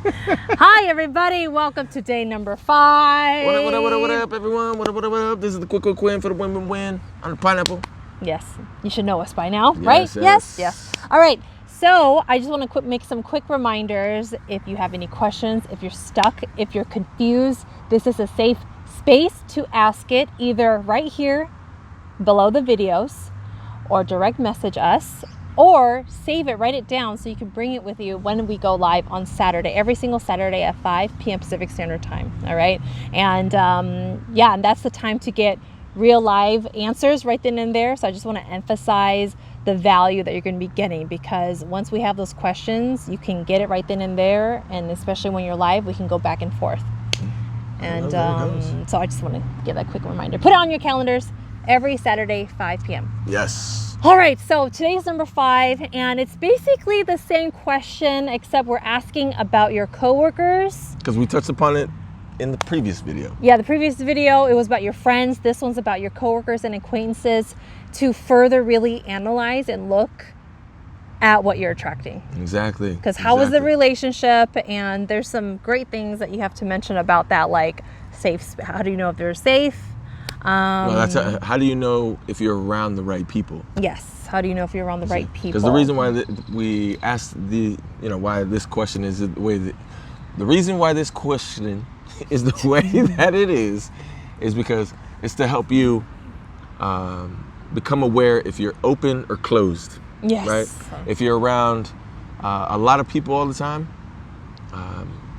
Hi everybody, welcome to day number 5. What up, everyone? What up? This is the Quick Win for the win on the pineapple. Yes, you should know us by now, Yes, right? yes. All right, so I just want to make some quick reminders. If you have any questions, if you're stuck, if you're confused, this is a safe space to ask it either right here below the videos or direct message us or save it, write it down so you can bring it with you when we go live on Saturday, every single Saturday at 5 p.m. Pacific Standard Time. All right. And and that's the time to get real live answers right then and there. So I just want to emphasize the value that you're going to be getting, because once we have those questions, you can get it right then and there. And especially when you're live, we can go back and forth. And so I just want to give that quick reminder. Put it on your calendars every Saturday, 5 p.m. Yes. All right, so today's number 5, and it's basically the same question, except we're asking about your coworkers. Because we touched upon it in the previous video. Yeah, the previous video, it was about your friends. This one's about your coworkers and acquaintances, to further really analyze and look at what you're attracting. Exactly. Because how was the relationship? And there's some great things that you have to mention about that, like safe. How do you know if they're safe? Well, how do you know if you're around the right people? Yes. How do you know if you're around the right people? Because the reason why we asked why this question is the way that, the reason why this question is the way that it is because it's to help you become aware if you're open or closed. Yes. Right? If you're around a lot of people all the time,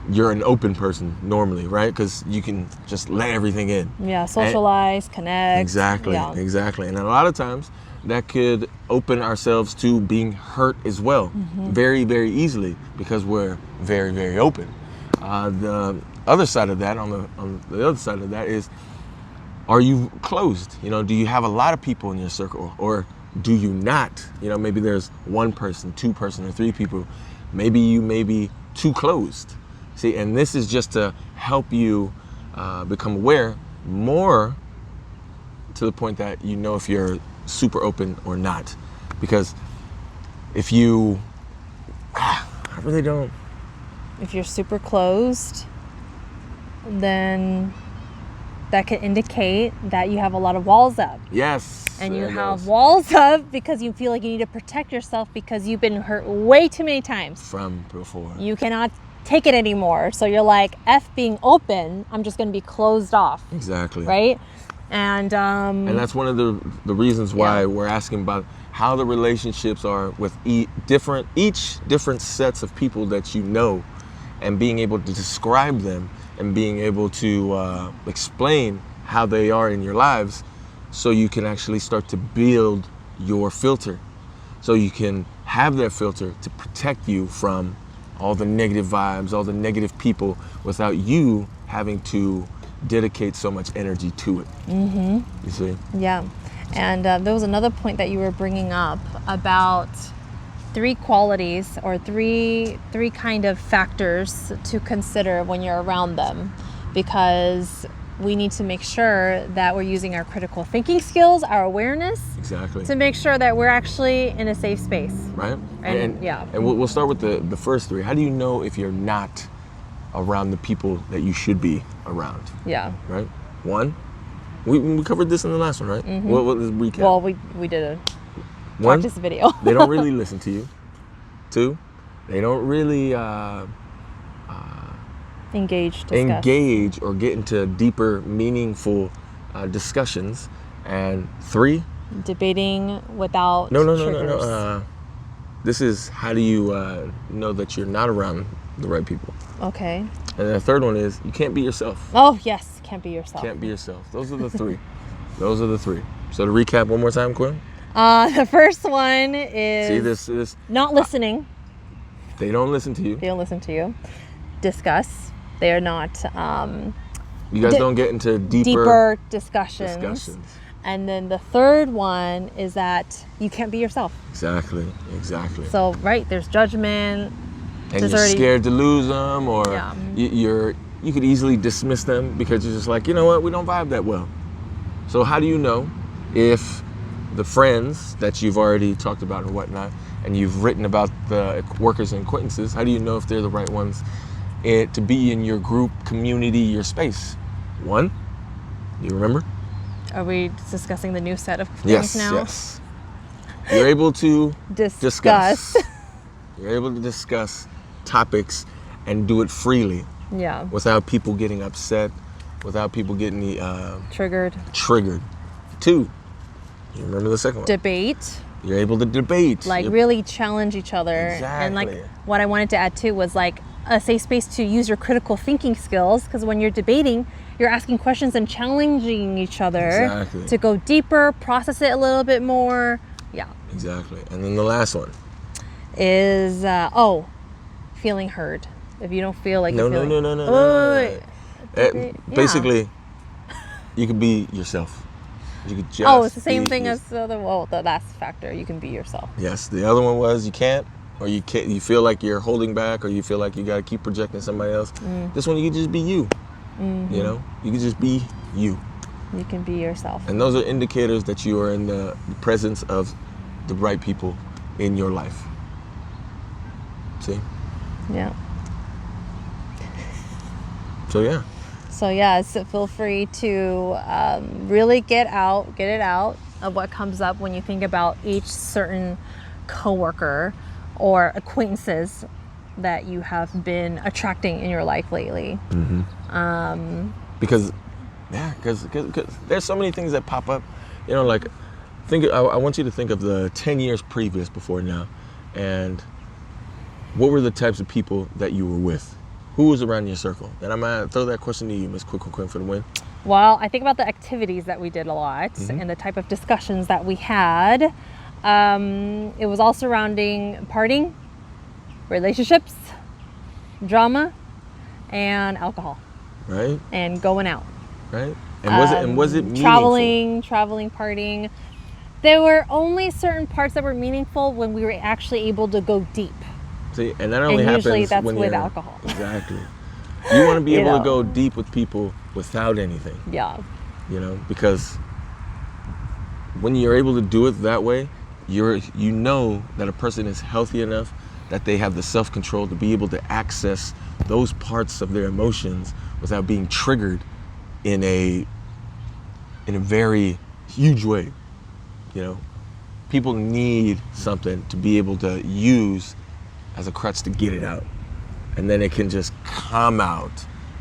you're an open person normally, right? Because you can just let everything in. Yeah, socialize, connect. Exactly, yeah. Exactly. And a lot of times that could open ourselves to being hurt as well, very, very easily, because we're very, very open. The other side of that, on the other side of that is, are you closed? Do you have a lot of people in your circle, or do you not? Maybe there's one person, two person, or three people. Maybe you may be too closed. See, and this is just to help you become aware more, to the point that you know if you're super open or not. Because if you, I really don't. If you're super closed, then that can indicate that you have a lot of walls up. Yes. And you have walls up because you feel like you need to protect yourself because you've been hurt way too many times. From before. You cannot take it anymore. So you're like, F being open, I'm just going to be closed off. Exactly. Right? And that's one of the reasons why we're asking about how the relationships are with each different sets of people that you know, and being able to describe them and being able to explain how they are in your lives, so you can actually start to build your filter. So you can have that filter to protect you from all the negative vibes, all the negative people, without you having to dedicate so much energy to it. You see? Yeah. And there was another point that you were bringing up about 3 qualities, or three kind of factors to consider when you're around them, because we need to make sure that we're using our critical thinking skills, our awareness, to make sure that we're actually in a safe space. Right. And we'll start with the first 3. How do you know if you're not around the people that you should be around? Yeah. Right. 1, we covered this in the last one, right? What was the recap? Well, we did a 1, practice video. They don't really listen to you. 2, they don't really engage or get into deeper, meaningful discussions. And 3, debating without triggers. No. This is, how do you know that you're not around the right people? Okay. And the third one is, you can't be yourself. Oh yes, can't be yourself. Can't be yourself. Those are the 3. Those are the 3. So to recap one more time, Quinn. The first one is, see, this not listening. They don't listen to you. They don't listen to you. Discuss. They are not. You guys don't get into deeper discussions. And then the third one is that you can't be yourself. Exactly. So there's judgment. And you're scared to lose them, or you could easily dismiss them because you're just like, you know what, we don't vibe that well. So how do you know if the friends that you've already talked about and whatnot, and you've written about the workers and acquaintances, how do you know if they're the right ones to be in your group, community, your space? One, you remember? Are we discussing the new set of things Yes, now? yes. You're able to Discuss. You're able to discuss topics and do it freely Yeah. without people getting upset, without people getting Triggered. triggered. Two, you remember the second one? Debate. You're able to debate. Like You're- really challenge each other. And like Exactly. what I wanted to add too was like a safe space to use your critical thinking skills, because when you're debating, you're asking questions and challenging each other Exactly. to go deeper, process it a little bit more. Yeah. Exactly. And then the last one. Is feeling heard. If you don't feel like No. wait. Yeah. Basically, you can be yourself. You could just Oh, it's the same be thing your- as the last factor. You can be yourself. Yes, the other one was you can't, or you can't. You feel like you're holding back, or you feel like you got to keep projecting somebody else. This one, you can just be you. You know, you can just be you, You can be yourself. and those are indicators that you are in the presence of the right people in your life. See? Yeah. So yeah, So yeah, so feel free to really get it out of what comes up when you think about each certain coworker or acquaintances that you have been attracting in your life lately. because there's so many things that pop up. You know, like I want you to think of the 10 years previous before now, and what were the types of people that you were with? Who was around your circle? And I'm gonna throw that question to you, Miss Quick for the win. Well, I think about the activities that we did a lot and the type of discussions that we had. It was all surrounding partying, relationships, drama, and alcohol, Right? and going out. Right? And was it meaningful? Traveling, partying. There were only certain parts that were meaningful when we were actually able to go deep. See, and that only And happens usually that's when with you're alcohol. Exactly. You want to be You able to know. go deep with people without anything. Yeah. You know, because when you're able to do it that way, you know that a person is healthy enough that they have the self-control to be able to access those parts of their emotions without being triggered in a very huge way. You know, people need something to be able to use as a crutch to get it out, and then it can just come out.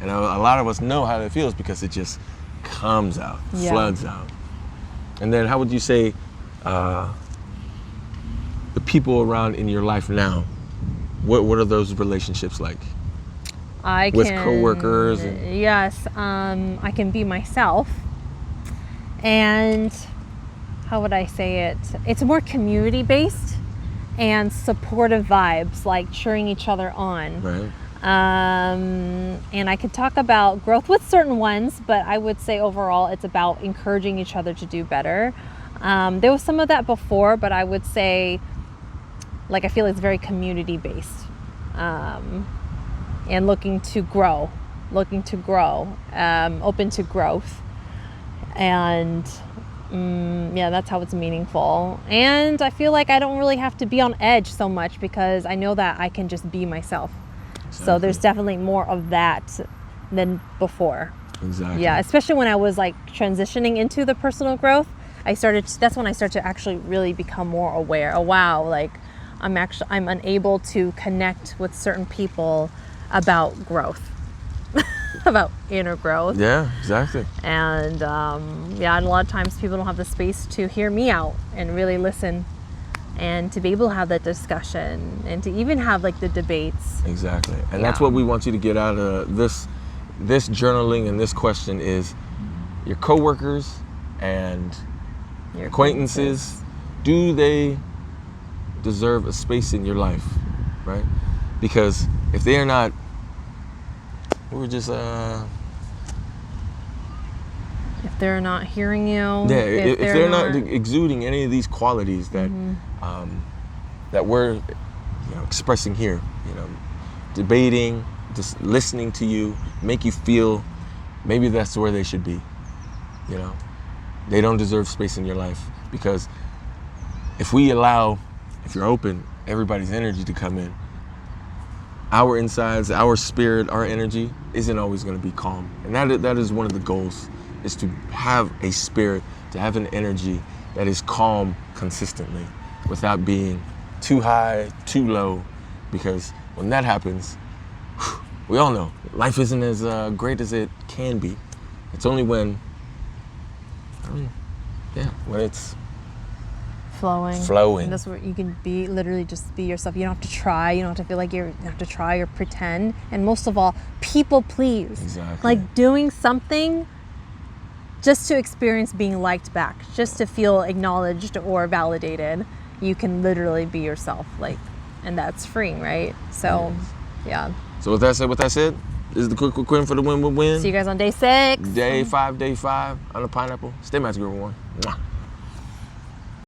And a lot of us know how that feels because it just comes out, Yeah. floods out. And then how would you say the people around in your life now, what are those relationships like? With coworkers and- Yes, I can be myself. And how would I say it? It's more community based and supportive vibes, like cheering each other on. Right. And I could talk about growth with certain ones, but I would say overall it's about encouraging each other to do better. There was some of that before, but I would say, like, I feel it's very community based, and looking to grow, open to growth. And yeah, that's how it's meaningful. And I feel like I don't really have to be on edge so much because I know that I can just be myself. So there's definitely more of that than before. Exactly. Yeah, especially when I was like transitioning into the personal growth, that's when I started to actually really become more aware. Oh wow, like I'm unable to connect with certain people about growth. About inner growth. Yeah, exactly. And and a lot of times people don't have the space to hear me out and really listen, and to be able to have that discussion and to even have like the debates. Exactly. And Yeah. that's what we want you to get out of this journaling and this question is your coworkers and Your acquaintances, do they deserve a space in your life, right? Because if they are not, we're just If they're not hearing you, if they're not exuding any of these qualities that that we're expressing here, debating, just listening to you, make you feel maybe that's where they should be. They don't deserve space in your life, because if you're open, everybody's energy to come in, our insides, our spirit, our energy isn't always going to be calm. And that is one of the goals, is to have a spirit, to have an energy that is calm consistently without being too high, too low, because when that happens, we all know life isn't as great as it can be. It's only when it's flowing. And that's where you can be, literally just be yourself. You don't have to try. You don't have to feel like you have to try or pretend. And most of all, people please. Exactly. Like doing something just to experience being liked back, just to feel acknowledged or validated. You can literally be yourself, like, and that's freeing, right? So, yeah. So with that said, this is the quick win for the win. See you guys on day 6. Day 5 on the pineapple. Stay magical, everyone. Mwah.